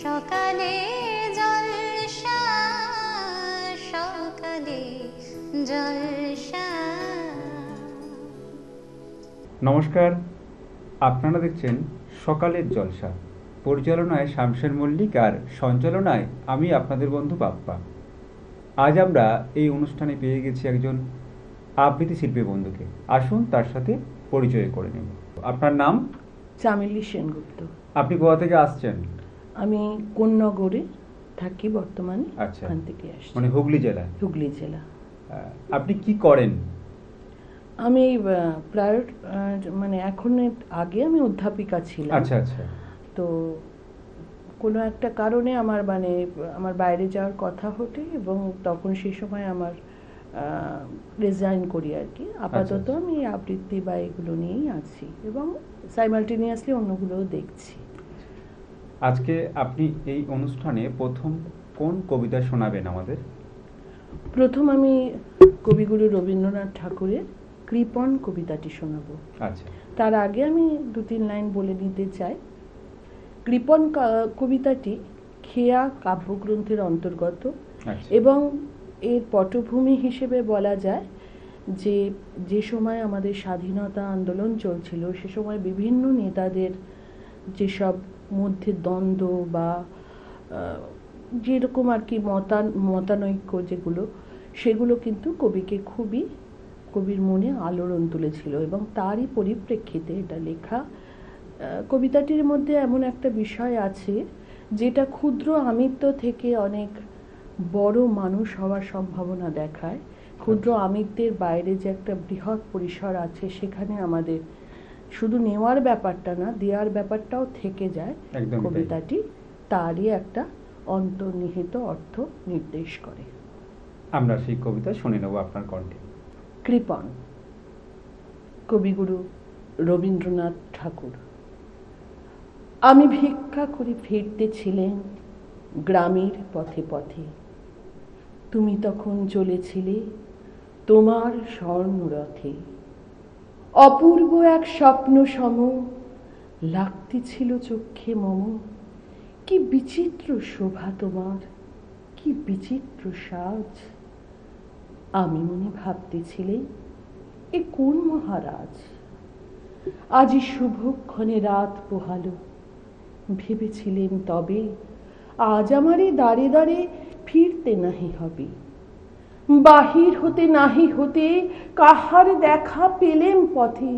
সকালে জলসা, সকালে জলসা। নমস্কার, আপনারা দেখছেন সকালের জলসা। পরিচালনায় শামশের মল্লিক আর সঞ্চালনায় আমি আপনাদের বন্ধু বাপ্পা। আজ আমরা এই অনুষ্ঠানে পেয়ে গেছি একজন আবৃত্তি শিল্পী বন্ধুকে। আসুন তার সাথে পরিচয় করে নেব। আপনার নাম? চামেলি সেনগুপ্ত। আপনি কোথা থেকে আসছেন? আমি কোন্নগরে থাকি বর্তমানে। আচ্ছা, ওখান থেকে আসছি। মানে হুগলি জেলা? হুগলি জেলা। আপনি কি করেন? আমি প্রায় মানে এখন আগে আমি অধ্যাপিকা ছিলাম। আচ্ছা আচ্ছা। তো কোনো একটা কারণে আমার বাইরে যাওয়ার কথা ওঠে এবং তখন সেই সময় আমার রিজাইন করি আর কি। আপাতত আমি আবৃত্তি বা এগুলো নিয়েই আছি এবং সাইমালটেনিয়াসলি অন্যগুলোও দেখছি। আজকে আপনি এই অনুষ্ঠানে প্রথম কোন কবিতা শোনাবেন আমাদের? প্রথম আমি কবিগুরু রবীন্দ্রনাথ ঠাকুরের কৃপণ কবিতাটি শোনাবো। আচ্ছা। তার আগে আমি 2-3 লাইন বলে নিতে চাই। কৃপণ কবিতাটি খেয়া কাব্যগ্রন্থের অন্তর্গত এবং এর পটভূমি হিসেবে বলা যায় যে সময় আমাদের স্বাধীনতা আন্দোলন চলছিল, সে সময় বিভিন্ন নেতাদের যেসব মধ্যে দ্বন্দ্ব বা যেরকম আর কি মতানৈক্য যেগুলো, সেগুলো কিন্তু কবির মনে আলোড়ন তুলেছিল এবং তারই পরিপ্রেক্ষিতে এটা লেখা। কবিতাটির মধ্যে এমন একটা বিষয় আছে যেটা ক্ষুদ্র আমিত্ব থেকে অনেক বড় মানুষ হওয়ার সম্ভাবনা দেখায়। ক্ষুদ্র আমিত্বের বাইরে যে একটা বৃহৎ পরিসর আছে, সেখানে আমাদের শুধু নেওয়ার ব্যাপারটা না, দেওয়ার ব্যাপারটাও থেকে যায়। কবিতাটি তারই একটা অন্তর্নিহিত অর্থ নির্দেশ করে। আমরা সেই কবিতা শুনে নেব আপনার কণ্ঠে। কৃপণ, কবিগুরু রবীন্দ্রনাথ ঠাকুর। আমি ভিক্ষা করে ফিরতেছিলেন গ্রামের পথে পথে, তুমি তখন চলেছিলে তোমার স্বর্ণরথে। অপূর্ব এক স্বপ্ন সম লাগতেছিল চক্ষে মম। কি বিচিত্র শোভা তোমার, কি বিচিত্র সাজ। আমি মনে ভাবতেছিলে এ কোন মহারাজ। আজি শুভক্ষণে রাত পোহালো, ভেবেছিলেন তবে আজ আমারে দাঁড়ে দাঁড়ে ফিরতে নাহি হবে। বাহির হতে নাহি হতে কাহার দেখা পেলেম পথে।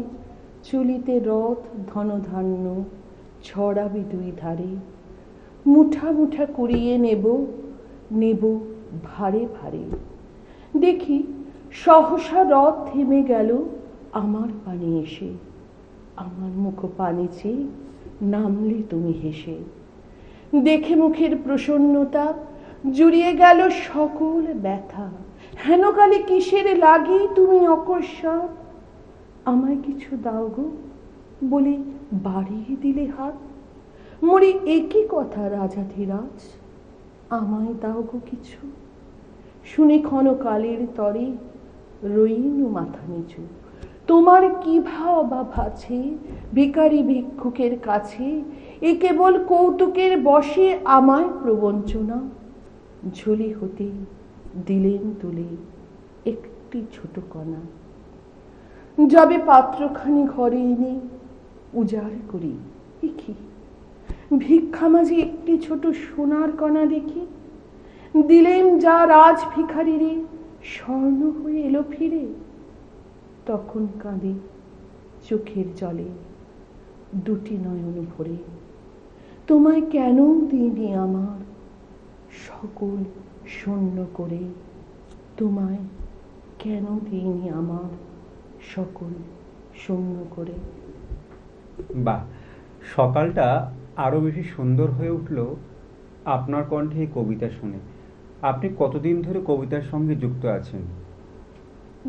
চলিতে রথ ধনধান্য ছড়াবে দুই ধারে। মুঠা মুঠা কুড়িয়ে নেব ভারে ভারে। দেখি সহসা রথ থেমে গেল আমার পানে এসে। আমার মুখ পানে চেয়ে নামলে তুমি হেসে। দেখে মুখের প্রসন্নতা জুড়িয়ে গেল সকল ব্যথা। হেনকালে কিসের লাগি তুমি অকস্মাৎ আমায় কিছু দাও গো বলে বাড়িয়ে দিলে হাত। মরি একই কথা রাজাধিরাজ, আমায় দাও গো কিছু। শুনে ক্ষণকালের তরে রইনু মাথা নিচু। তোমার কি ভাও বা ভাছে ভিখারি ভিক্ষুকের কাছে, এ কেবল কৌতুকের বশে আমায় প্রবঞ্চনা। ঝুলি হতে দিলেন তুলে একটি ছোট কণা। যাবে পাত্রখানি ঘরে এনে উজাড় করি, দেখি ভিক্ষা মাঝে একটি ছোট সোনার কণা দেখি। দিলেন যা রাজ ভিখারিরে, স্বর্ণ হয়ে এলো ফিরে। তখন কাঁদে চোখের জলে দুটি নয়ন ভরে। তোমায় কেন দিইনি আমার সকল শূন্য করে। তোমায় কেন দিইনি আমার সকল শূন্য করে। বাহ, সকালটা আরো বেশি সুন্দর হয়ে উঠলো আপনার কণ্ঠে এই কবিতা শুনে। আপনি কতদিন ধরে কবিতার সঙ্গে যুক্ত আছেন?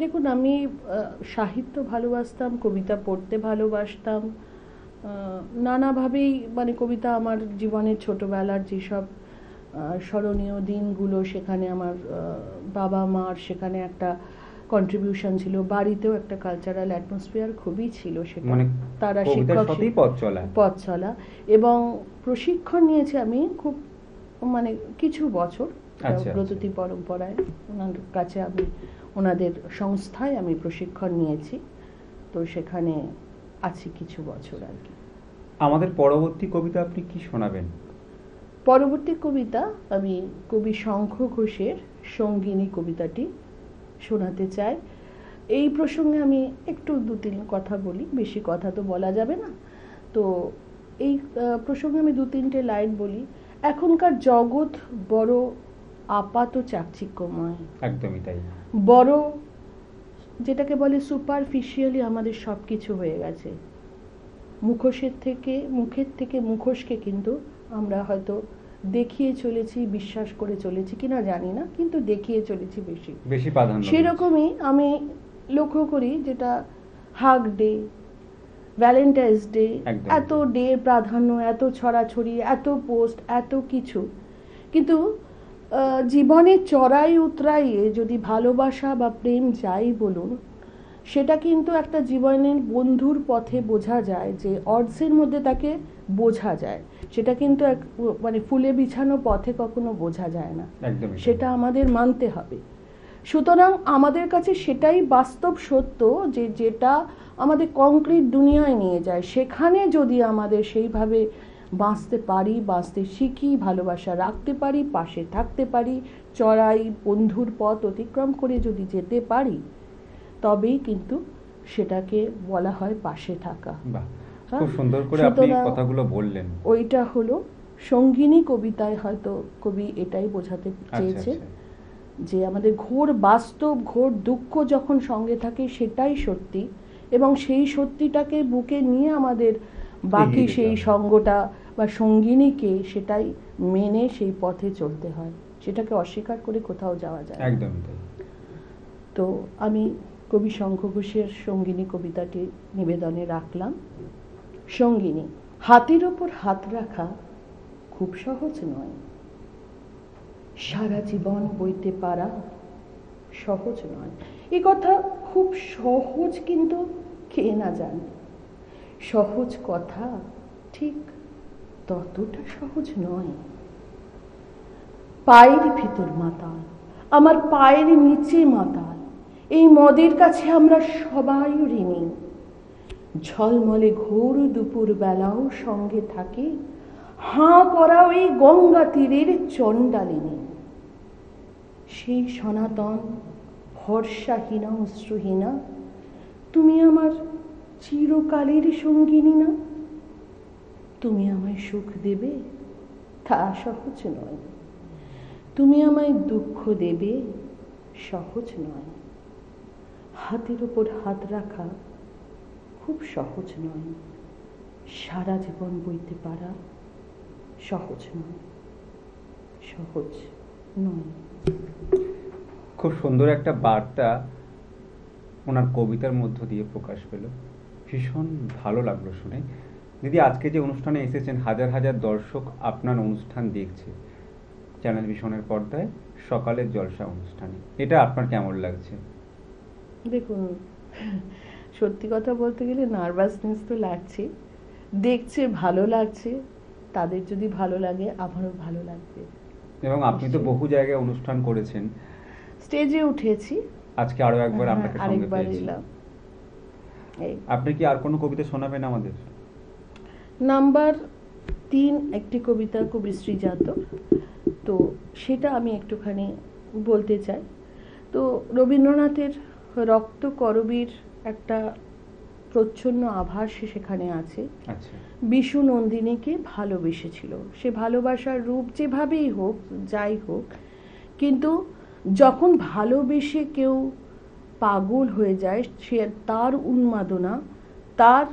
দেখুন, আমি সাহিত্য ভালোবাসতাম, কবিতা পড়তে ভালোবাসতাম। নানাভাবেই মানে কবিতা আমার জীবনের ছোটবেলার যেসব স্মরণীয় দিনগুলো, সেখানে আমার বাবা মার সেখানে একটা কন্ট্রিবিউশন ছিল, বাড়িতেও একটা কালচারাল অ্যাটমসফিয়ার খুবই ছিল সেটা। মানে তারা কবিতার শিক্ষক সাথেই পথ চলা। পথ চলা, এবং প্রশিক্ষণ নিয়েছি আমি খুব, মানে কিছু বছর আচ্ছা, ব্রততী পরম্পরায় ওনার কাছে আমি, ওনাদের সংস্থায় আমি প্রশিক্ষণ নিয়েছি, তো সেখানে আছি কিছু বছর আর কি। আমাদের পরবর্তী কবিতা আপনি কি শোনাবেন? পরবর্তী কবিতা আমি কবি শঙ্খ ঘোষের সঙ্গিনী কবিতাটি শোনাতে চাই। এই প্রসঙ্গে আমি একটু দু তিন কথা বলি, বেশি কথা তো বলা যাবে না, তো এই প্রসঙ্গে আমি দু তিনটে লাইন বলি। এখনকার জগৎ বড় আপাত চাকচিক্যময়, একদমই তাই। বড় যেটাকে বলে সুপারফিশিয়ালি আমাদের সব কিছু হয়ে গেছে। মুখের থেকে মুখোশকে কিন্তু আমরা হয়তো দেখিয়ে চলেছি, বিশ্বাস করে চলেছি কিনা জানি না, কিন্তু দেখিয়ে চলেছি বেশি প্রাধান্য। সেরকমই আমি লক্ষ্য করি, যেটা হাগ ডে, ভ্যালেন্টাইন্স ডে, এত ডে প্রাধান্য, এত ছড়াছড়ি, এত পোস্ট, এত কিছু, কিন্তু জীবনে চড়াই উতরাইয়ে যদি ভালোবাসা বা প্রেম যাই বলুন, সেটা কিন্তু একটা জীবনের বন্ধুর পথে বোঝা যায়, যে অর্ধের মধ্যে তাকে বোঝা যায়, সেটা কিন্তু এক মানে ফুলে বিছানো পথে কখনো বোঝা যায় না, সেটা আমাদের মানতে হবে। সুতরাং আমাদের কাছে সেটাই বাস্তব সত্য, যে যেটা আমাদের কংক্রিট দুনিয়ায় নিয়ে যায়, সেখানে যদি আমাদের সেইভাবে বাঁচতে পারি, বাঁচতে শিখি, ভালোবাসা রাখতে পারি, পাশে থাকতে পারি, চড়াই বন্ধুর পথ অতিক্রম করে যদি যেতে পারি, তবেই কিন্তু সেটাকে বলা হয় পাশে থাকা। খুব সুন্দর করে আপনি কথাগুলো বললেন। ওইটা হলো সঙ্গিনী কবিতায় হয়তো কবি এটাই বোঝাতে চেয়েছে, যে আমাদের ঘোর বাস্তব, ঘোর দুঃখ যখন সঙ্গে থাকে সেটাই সত্যি, এবং সেই সত্যিটাকে বুকে নিয়ে আমাদের বাকি সেই সঙ্গটা বা সঙ্গিনীকে সেটাই মেনে সেই পথে চলতে হয়, সেটাকে অস্বীকার করে কোথাও যাওয়া যায়। একদম। তো আমি কবি শঙ্খ ঘোষের সঙ্গিনী কবিতাটি নিবেদনে রাখলাম। সঙ্গিনী। হাতের ওপর হাত রাখা খুব সহজ নয়, সারা জীবন বইতে পারা সহজ নয়। এ কথা খুব সহজ, কিন্তু কে না জানে, সহজ কথা ঠিক ততটা সহজ নয়। পায়ের ভিতর মাতাল, আমার পায়ের নিচে মাতাল, এই মদের কাছে আমরা সবাই ঋণী। ঝলমলে ঘোর দুপুর বেলাও সঙ্গে থাকে হাঁ করা ওই গঙ্গা তীরের চণ্ডালিনী। সেই সনাতন ভরসাহীনা অশ্রুহীনা, তুমি আমার চিরকালের সঙ্গিনী না? তুমি আমায় সুখ দেবে তা সহজ নয়, তুমি আমায় দুঃখ দেবে সহজ নয়। হাতের ওপর হাত রাখা খুব সহজ নয়, সারা জীবন বইতে পারা সহজ নয়, সহজ নয়। খুব সুন্দর একটা বার্তা ওনার কবিতার মধ্য দিয়ে প্রকাশ পেল, ভীষণ ভালো লাগলো শুনে। দিদি, আজকে যে অনুষ্ঠানে এসেছেন, হাজার হাজার দর্শক আপনার অনুষ্ঠান দেখছে চ্যানেল ভিশনের পর্দায়, সকালের জলসা অনুষ্ঠানে, এটা আপনার কেমন লাগছে? দেখুন, সত্যি কথা বলতে গেলে নার্ভাসনেস তো লাগছে, দেখছে ভালো লাগছে, তাদের যদি ভালো লাগে আমারও ভালো লাগবে। এবং আপনি তো বহু জায়গায় অনুষ্ঠান করেছেন, স্টেজে উঠেছি, আজকে আরো একবার আপনাকে সঙ্গে পেয়েছি। আপনি কি আর কোনো কবিতা শোনাবেন আমাদের? নাম্বার 3 একটি কবিতা কবি শ্রীজাত, তো সেটা আমি একটুখানি বলতে চাই। তো রবীন্দ্রনাথের রক্ত করবীর একটা প্রচ্ছন্ন আভাস সেখানে আছে। বিশু নন্দিনীকে ভালোবেসেছিল, সে ভালোবাসার রূপ যেভাবেই হোক, যাই হোক, কিন্তু যখন ভালোবেসে কেউ পাগল হয়ে যায়, সে তার উন্মাদনা, তার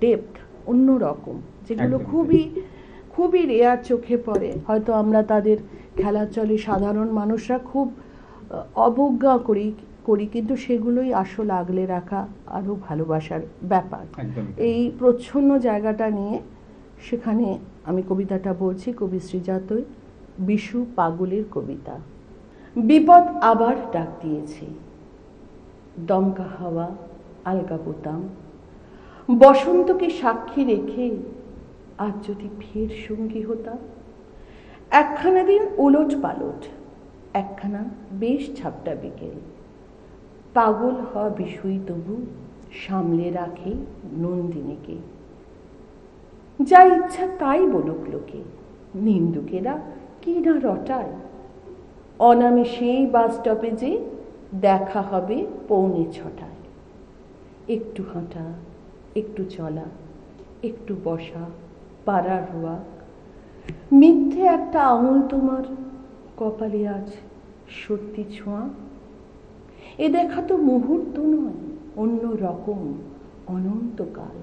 ডেপথ অন্যরকম, যেগুলো খুবই খুবই রেয়ার চোখে পড়ে। হয়তো আমরা তাদের খেলার চলে সাধারণ মানুষরা খুব অবজ্ঞা করি, কিন্তু সেগুলোই আসল আগলে রাখা আরও ভালোবাসার ব্যাপার। এই প্রচ্ছন্ন জায়গাটা নিয়ে সেখানে আমি কবিতাটা বলছি, কবি শ্রীজাতই, বিশু পাগলের কবিতা। বিপদ আবার ডাক দিয়েছে, দমকা হাওয়া, আলগা বোতাম, বসন্তকে সাক্ষী রেখে আজ যদি ফের সঙ্গী হতাম। একখানা দিন ওলট পালট, একখানা বেশ ঝাপটা বিকেল, পাগল হওয়া বিষয় তবু সামলে রাখে নন্দিনীকে। যা ইচ্ছা তাই বলুক লোকে, নিন্দুকেরা কি না রটায়। অনামে সেই বাস স্টপেজে দেখা হবে 6:45। একটু হাঁটা, একটু চলা, একটু বসা, পাড়ার রোয়া, মিথ্যে একটা আঙুল তোমার কপালে আজ সত্যি ছোঁয়া। এ দেখা তো মুহূর্ত নয়, অন্য রকম অনন্তকাল।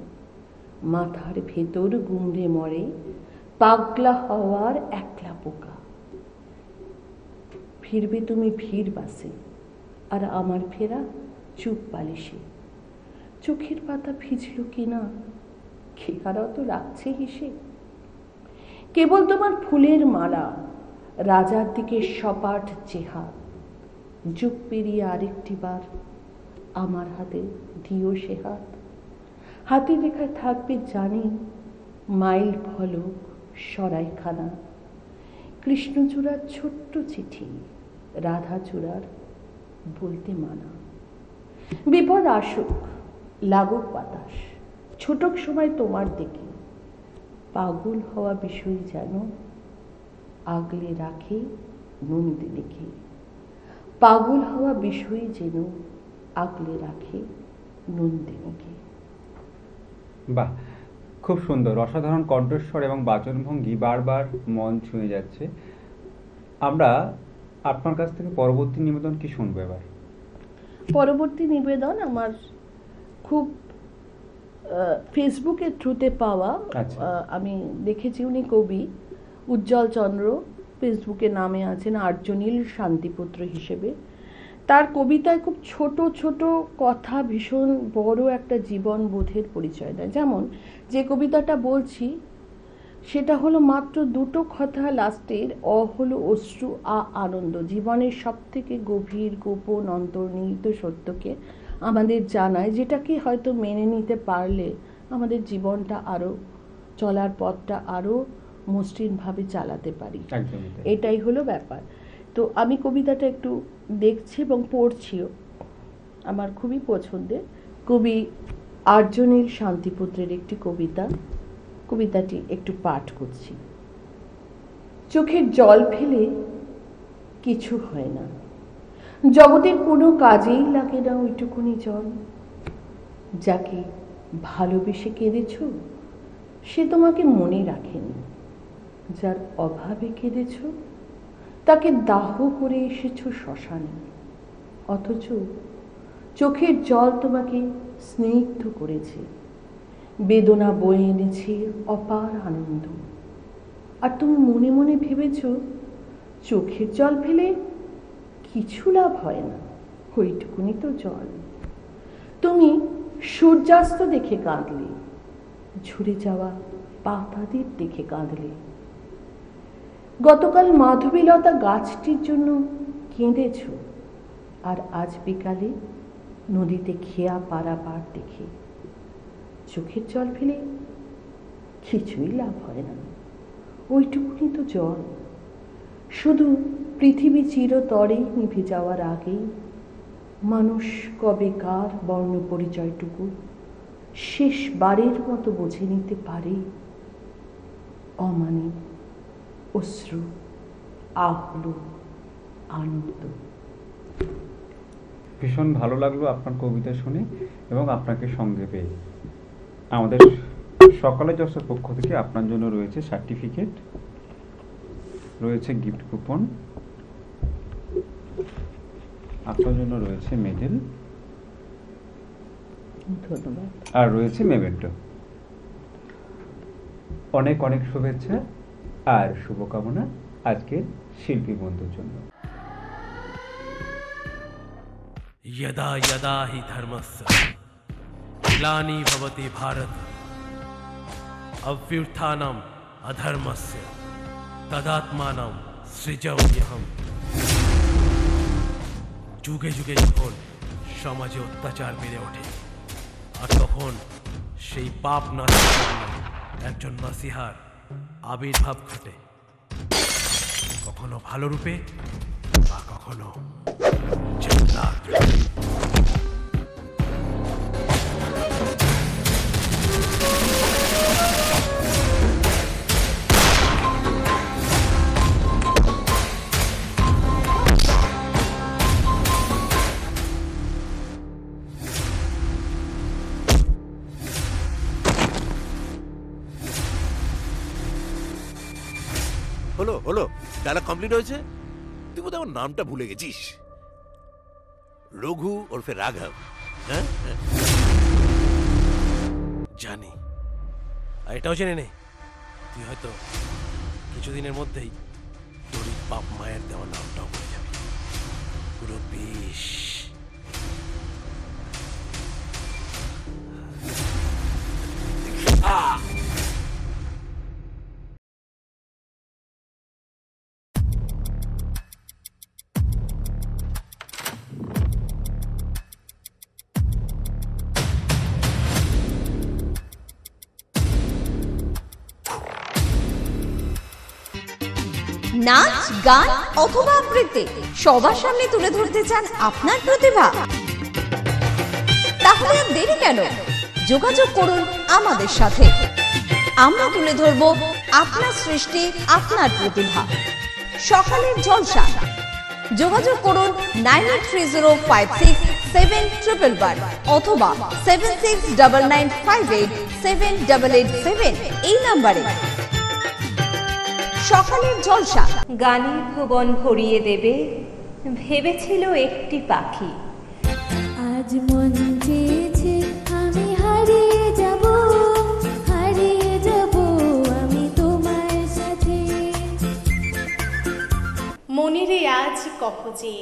মাথার ভেতর গুমড়ে মরে পাগলা হওয়ার একলা পোকা। ফিরবে তুমি ভিড় বাসে, আর আমার ফেরা চুপ বালিশে। চোখের পাতা ভিজল কিনা খেহারাও তো রাখছে হিসে। কেবল তোমার ফুলের মালা, রাজার দিকে সপাট চেহা। যুগ পেরিয়ে আরেকটি বার আমার হাতে দিও সে হাত। হাতে লেখায় থাকবে জানি মাইল ফলক, সরাইখানা, কৃষ্ণচূড়ার ছোট্ট চিঠি, রাধাচূড়ার বলতে মানা। বিপদ আসুক, লাগুক বাতাস, ছোটক সময় তোমার দিকে, পাগল হওয়া বিষয় যেন আগলে রাখে নন্দিনীকে। পাগল হওয়া বিষয় যেন আগলে রাখে নন্দিনীকে। বাহ, খুব সুন্দর, অসাধারণ কণ্ঠস্বর এবং বাচনভঙ্গি বারবার মন ছুঁয়ে যাচ্ছে। আমরা আপনার কাছ থেকে পরবর্তী নিবেদন কি শুনবো এবার? পরবর্তী নিবেদন আমার খুব ফেসবুকের থ্রুতে পাওয়া। আচ্ছা। আমি দেখেছি উনি কবি উজ্জ্বল চন্দ্র, ফেসবুকে নামে আছেন আর্যনীল শান্তিপুত্র হিসেবে। তার কবিতায় খুব ছোট ছোট কথা ভীষণ বড় একটা জীবন বোধের পরিচয় দেয়। যেমন যে কবিতাটা বলছি সেটা হলো মাত্র দুটো কথা লাস্টের, অ হলো অশ্রু, আনন্দ। জীবনের সব থেকে গভীর গোপন অন্তর্নিহিত সত্যকে আমাদের জানায়, যেটাকে হয়তো মেনে নিতে পারলে আমাদের জীবনটা আরো, চলার পথটা আরো মসৃণভাবে চালাতে পারি। এটাই হলো ব্যাপার। তো আমি কবিতাটা একটু দেখছি এবং পড়ছিও, আমার খুবই পছন্দের। কবি আর্যনীল শান্তিপুত্রের একটি কবিতা, কবিতাটি একটু পাঠ করছি। চোখের জল ফেলে কিছু হয় না, জগতের কোনো কাজেই লাগে না ওইটুকুনি জল। যাকে ভালোবেসে কেঁদেছ সে তোমাকে মনে রাখেনি, যার অভাবে কেঁদেছ তাকে দাহ করে এসেছ শ্মশানে। অথচ চোখের জল তোমাকে স্নিগ্ধ করেছে, বেদনা বয়ে এনেছে অপার আনন্দ। আর তুমি মনে মনে ভেবেছ চোখের জল ফেলে কিছু লাভ হয় না, ওইটুকুনি তো জল। তুমি সূর্যাস্ত দেখে কাঁদলে, ঝরে যাওয়া পাতাদের দেখে কাঁদলে। গতকাল মাধবীলতা গাছটির জন্য কেঁদেছ, আর আজ বিকালে নদীতে খেয়া পারাপার দেখে। চোখের জল ফেলে কিছুই লাভ হয় না, ওইটুকুনি তো জল। শুধু পৃথিবী চিরতরে নিভে যাওয়ার আগেই মানুষ কবে কার বর্ণ পরিচয়টুকু শেষবারের মতো বুঝে নিতে পারে। অমানিক, অশ্রু, আহ্ল, আনন্দ। ভীষণ ভালো লাগলো আপনার কবিতা শুনে এবং আপনাকে সঙ্গে পেয়ে। আমাদের সকালে জলসার পক্ষ থেকে আপনার জন্য রয়েছে সার্টিফিকেট, রয়েছে গিফট কুপন, আপনার জন্য রয়েছে মেডেল, ধন্যবাদ, আর রয়েছে মেমেন্টো। অনেক অনেক শুভেচ্ছা আর শুভকামনা আজকের শিল্পী বন্ধুর জন্য। यदा यदा हि धर्मस्य ग्लानिः भवति भारत अभ्युत्थानम् अधर्मस्य तदात्मानं सृजाम्यहम्। যুগে যুগে যখন সমাজে অত্যাচার বেড়ে ওঠে, আর তখন সেই পাপ নাশির জন্য একজন নাসিহার আবির্ভাব ঘটে, কখনো ভালো রূপে বা কখনো জান্নাত রূপে। হলো হলো, ডায়লগ কমপ্লিট হয়েছে। তুই বোধহয় আমার নামটা ভুলে গেছিস। রঘু ওরফে রাঘব। হ্যাঁ, জানি, আর এটাও জেনে নে তুই হয়তো কিছুদিনের মধ্যেই তোর এই বাপ মায়ের দেওয়া নামটাও ভুলে যাবি। পুরো বিষ। নাচ, গান অথবা আবৃত্তি সবার সামনে তুলে ধরতে চান আপনার প্রতিভা? তাহলে আর দেরি কেন? যোগাযোগ করুন আমাদের সাথে। আমরা তুলে ধরব আপনার সৃষ্টি, আপনার প্রতিভা। সকালের জলসা। যোগাযোগ করুন 9830567111 অথবা 7699587887 এই নম্বরে। সকালের জলসা। গানে ভুবন ভরিয়ে দেবে ভেবেছিল একটি পাখি। আজ মন চেয়েছে আমি হারিয়ে যাব আমি তোমার সাথে। মনেরে আজ কহ যে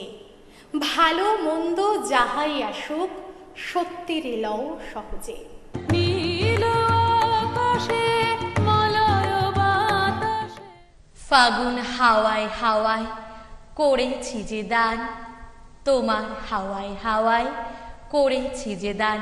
ভালো মন্দ যাহাই আসুক সত্যের লও সহজে। ফাগুন হাওয়ায় হাওয়ায় করেছি যে দান, তোমার হাওয়ায় হাওয়ায় করেছি যে দান।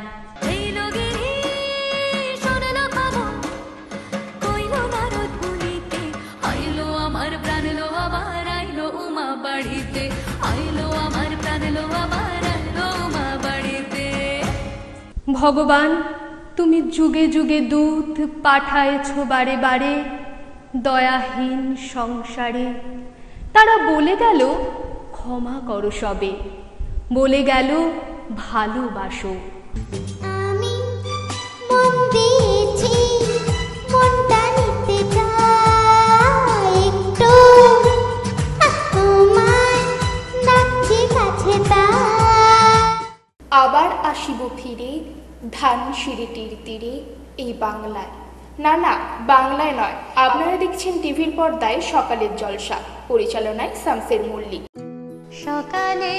আমার প্রাণ লো আবার আইলো উমা বাড়িতে, আইলো আমার প্রাণ লো আবার আইলো উমা বাড়িতে। ভগবান তুমি যুগে যুগে দূত পাঠায়েছ বারে বারে দয়াহীন সংসারে। তারা বলে গেল ক্ষমা করো সবে, বলে গেল ভালোবাসো। আমি মন দিয়েছি মনটা নিতে চাই একটু, তোমার ডাকছি কাছে তাই। আবার আসিব ফিরে ধান সিঁড়িটির তীরে এই বাংলায়। না না, বাংলায় নয়, আপনারা দেখছেন টিভির পর্দায় সকালের জলসা, পরিচালনায় শামসের মল্লিক। সকালে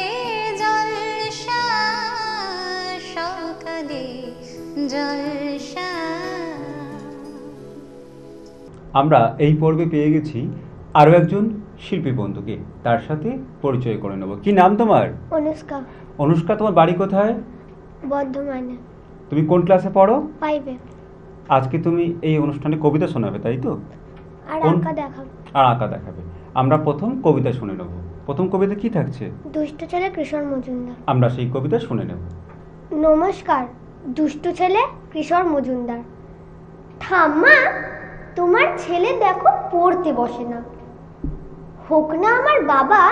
জলসা, সকালে জলসা। আমরা এই পর্বে পেয়ে গেছি আরও একজন শিল্পী বন্ধুকে, তার সাথে পরিচয় করে নেব। কি নাম তোমার? অনুষ্কা। অনুষ্কা, তোমার বাড়ি কোথায়? বর্ধমানে। তুমি কোন ক্লাসে পড়ো? 5 এ। আজকে তুমি এই অনুষ্ঠানে কবিতা শোনাবে, তাই তো? আর আঁকা দেখাবো। আর আঁকা দেখাবে। আমরা প্রথম কবিতা শুনে নেব। প্রথম কবিতা কি থাকছে? দুষ্ট ছেলে কিশোর মজুমদার। আমরা সেই কবিতা শুনে নেব। নমস্কার, দুষ্টু ছেলে কিশোর মজুমদার। ঠাম্মা, তোমার ছেলে দেখো পড়তে বসে না। হোক না আমার বাবা,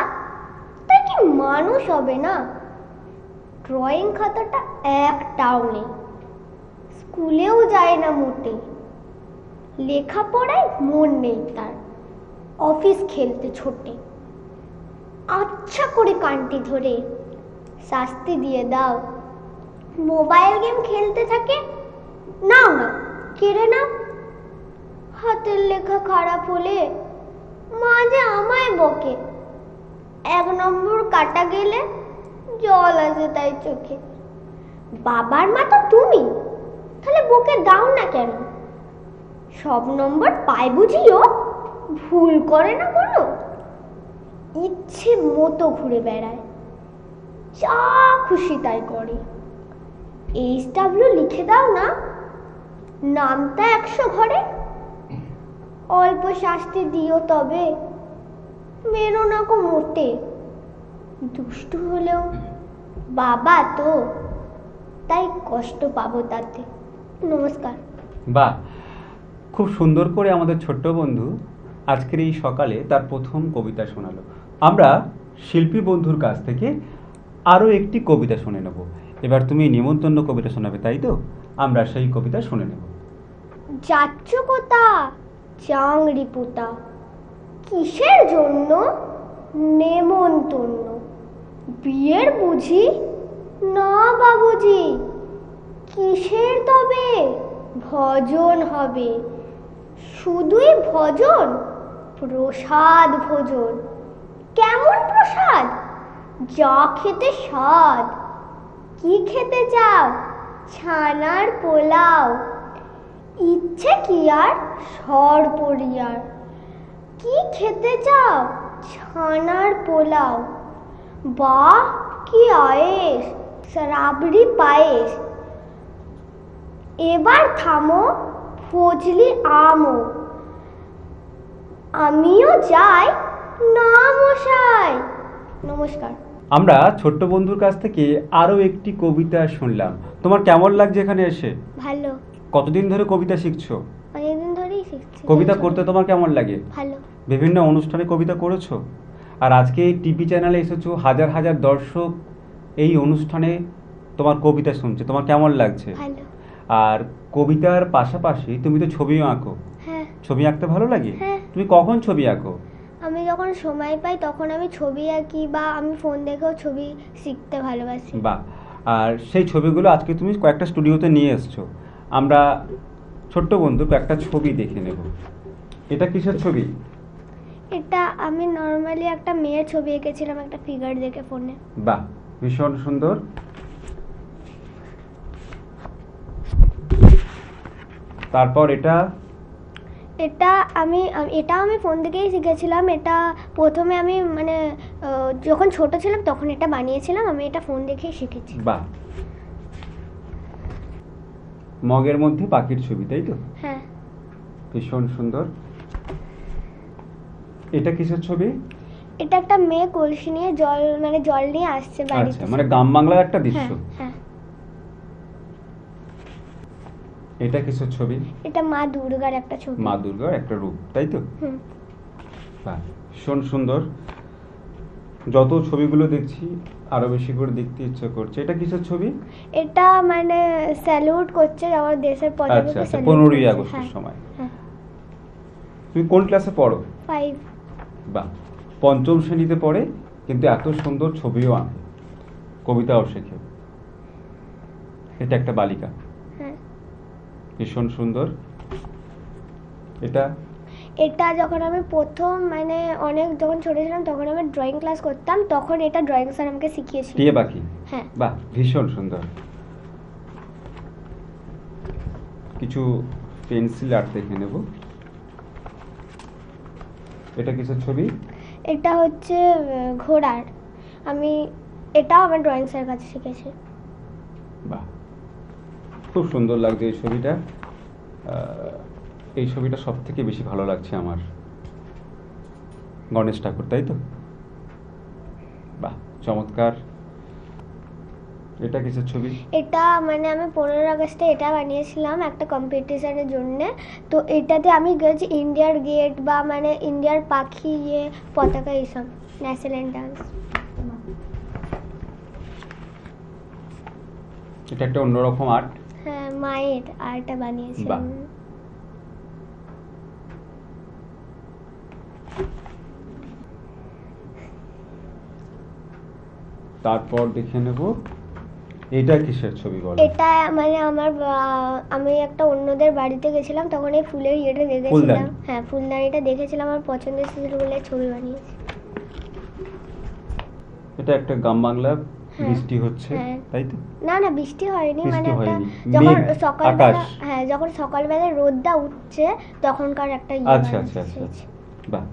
তাই কি মানুষ হবে না? ড্রয়িং খাতাটা একটাও নেই, স্কুলেও যায় না মোটে, লেখাপড়ায় মন নেই তার, অফিস খেলতে ছোটে। আচ্ছা করে কানটি ধরে শাস্তি দিয়ে দাও, মোবাইল গেম খেলতে থাকে, নাও না কেড়ে নাও। হাতের লেখা খারাপ হলে মাঝে আমায় বকে, 1 নম্বর কাটা গেলে জল আসে তাই চোখে। বাবার মা তো তুমি, তাহলে বকে দাও না কেন? সব নম্বর পায় বুঝিও, ভুল করে না কোনো, ইচ্ছে মতো ঘুরে বেড়ায়। যা খুশি তাই করে। HW লিখে দাও না, নামটা 100 ঘরে। অল্প শাস্তি দিও তবে, মেরো না গো মোটে। দুষ্টু হলেও বাবা তো, তাই কষ্ট পাবো তাতে। নমস্কার। বাহ, খুব সুন্দর করে আমাদের ছোট্ট বন্ধু আজকের এই সকালে তার প্রথম কবিতা শোনালো। আমরা শিল্পী বন্ধুর কাছ থেকে আরও একটি কবিতা শুনে নেব। এবার তুমি নিমন্ত্রণ কবিতা শোনাবে, তাই তো? আমরা সেই কবিতা শুনে নেব। যাচ্ছ কোথা চাংড়ি পোতা, কিসের জন্য নেমন্তন্ন? বিয়ের বুঝি? না বাবুজি। কিসের তবে ভজন হবে? শুধুই ভজন? প্রসাদ ভোজন। কেমন প্রসাদ? যা খেতে স্বাদ। কি খেতে চাও? ছানার পোলাও। ইচ্ছে কি আর সরপরিয়ার? কি খেতে চাও? ছানার পোলাও। বাহ কি আয়েস, রাবড়ি পায়েস। এবার থামো, ফজলি আমো। আমিও যাই না মশাই। নমস্কার। আমরা ছোট্ট বন্ধুর কাছ থেকে আরও একটি কবিতা শুনলাম। তোমার কেমন লাগছে এখানে এসে? ভালো। কতদিন ধরে কবিতা শিখছো? অনেকদিন ধরেই শিখছি। কবিতা করতে তোমার কেমন লাগে? ভালো। বিভিন্ন অনুষ্ঠানে কবিতা করেছো, আর আজকে এই টিভি চ্যানেলে এসেছো, হাজার হাজার দর্শক এই অনুষ্ঠানে তোমার কবিতা শুনছে, তোমার কেমন লাগছে? ভালো। আর কবিতার পাশাপাশি তুমি তো ছবিও আঁকো। হ্যাঁ। ছবি আঁকতে ভালো লাগে? হ্যাঁ। তুমি কখন ছবি আঁকো? আমি যখন সময় পাই তখন আমি ছবি আঁকি, বা আমি ফোন দেখেও ছবি শিখতে ভালোবাসি। বাহ, আর সেই ছবিগুলো আজকে তুমি কয়েকটা স্টুডিওতে নিয়ে এসছো। আমরা ছোট্ট বন্ধু কয়েকটা ছবি দেখে নেব। এটা কিসের ছবি? এটা আমি নর্মালি একটা মেয়ের ছবি এঁকেছিলাম একটা ফিগার দেখে ফোনে। বাহ, ভীষণ সুন্দর। তারপর এটা আমি ফোন থেকেই শিখেছিলাম। এটা প্রথমে আমি মানে যখন ছোট ছিলাম তখন এটা বানিয়েছিলাম। আমি এটা ফোন দেখেই শিখেছি। বাহ, মগের মধ্যে পাখির ছবি, তাই তো? হ্যাঁ। ভীষণ সুন্দর। এটা কিসের ছবি? এটা একটা মেয়ে কলসি নিয়ে জল নিয়ে আসছে বাড়িতে। আচ্ছা, মানে গ্রাম বাংলার একটা দৃশ্য। হ্যাঁ। এটা কিসের ছবি? এটা মা দুর্গার একটা ছবি। মা দুর্গার একটা রূপ, তাই তো? হুম। বাহ, ভীষণ সুন্দর। যত ছবিগুলো দেখছি আরো বেশি করে দেখতে ইচ্ছা করছে। এটা কিসের ছবি? এটা মানে স্যালুট করছে আমার দেশের পতাকাকে। আচ্ছা আচ্ছা, 15ই আগস্টের সময়। হ্যাঁ। তুমি কোন ক্লাসে পড়ো? 5। বাহ, পঞ্চম শ্রেণীতে পড়ে, কিন্তু এত সুন্দর ছবিও আঁকে, কবিতাও শেখে। এটা একটা বালিকা। হ্যাঁ। ভীষণ সুন্দর। এটা যখন আমি প্রথম মানে যখন ছোট ছিলাম তখন আমি ড্রয়িং ক্লাস করতাম, তখন এটা ড্রয়িং স্যার আমাকে শিখিয়েছিল। টিয়ে পাখি। হ্যাঁ। বাহ, ভীষণ সুন্দর। কিছু পেন্সিল আর্ট দেখে নেব। এটা কিসের ছবি? এটা হচ্ছে ঘোড়ার। এটাও আমার ড্রয়িং স্যারের কাছে শিখেছি। বাহ, খুব সুন্দর লাগছে এই ছবিটা। এই ছবিটা সব থেকে বেশি ভালো লাগছে আমার। গণেশ ঠাকুর, তাই তো? বাহ, চমৎকার। এটা কিসের ছবি? এটা মানে আমি 15 আগস্টে এটা বানিয়েছিলাম একটা কম্পিটিশনের জন্য। তো এটাতে আমি গেছি ইন্ডিয়ার গেট বা মানে ইন্ডিয়ার পাখি, পতাকা, এইসব ন্যাশনাল ডান্স। এটা একটা অন্যরকম আর্ট। হ্যাঁ, মায়ের আর্টটা বানিয়েছিলাম। তারপর দেখে নেব এটা কিসের ছবি বলো? এটা মানে আমি একটা অন্যদের বাড়িতে গেছিলাম, তখন এই ফুলের ইয়েটা দেখেছিলাম। হ্যাঁ, ফুলদানিটা দেখেছিলাম, আমার পছন্দের ছিল বলে ছবি বানিয়েছি। এটা একটা গ্রাম বাংলা, বৃষ্টি হচ্ছে, তাই তো? না না, বৃষ্টি হয়নি, মানে যখন সকালবেলা রোদটা উঠছে তখনকার একটা ইয়ে। আচ্ছা আচ্ছা আচ্ছা, বাহ।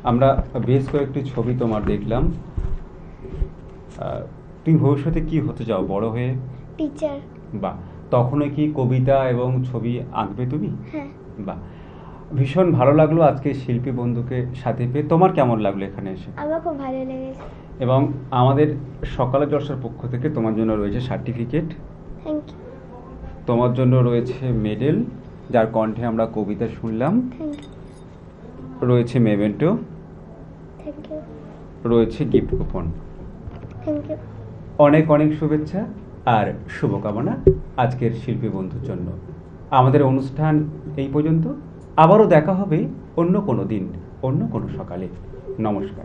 আমরা বেশ কয়েকটি ছবি তোমার দেখলাম। তুমি ভবিষ্যতে কি হতে চাও বড় হয়ে? টিচার। বাহ, তখনও কি কবিতা এবং ছবি আঁকবে তুমি? হ্যাঁ। বাহ, ভীষণ ভালো লাগলো আজকে শিল্পী বন্ধুকে সাথে পেয়ে। তোমার কেমন লাগলো এখানে এসে? আমার খুব ভালো লেগেছে। এবং আমাদের সকালের জলসার পক্ষ থেকে তোমার জন্য রয়েছে সার্টিফিকেট, থ্যাংক ইউ। তোমার জন্য রয়েছে মেডেল, যার কণ্ঠে আমরা কবিতা শুনলাম, থ্যাংক ইউ। রয়েছে মেমেন্টো, থ্যাংক ইউ। রয়েছে গিফট কুপন। Thank you. অনেক অনেক শুভেচ্ছা আর শুভকামনা আজকের শিল্পী বন্ধুর জন্য। আমাদের অনুষ্ঠান এই পর্যন্ত। আবারও দেখা হবে অন্য কোনো দিন, অন্য কোনো সকালে। নমস্কার।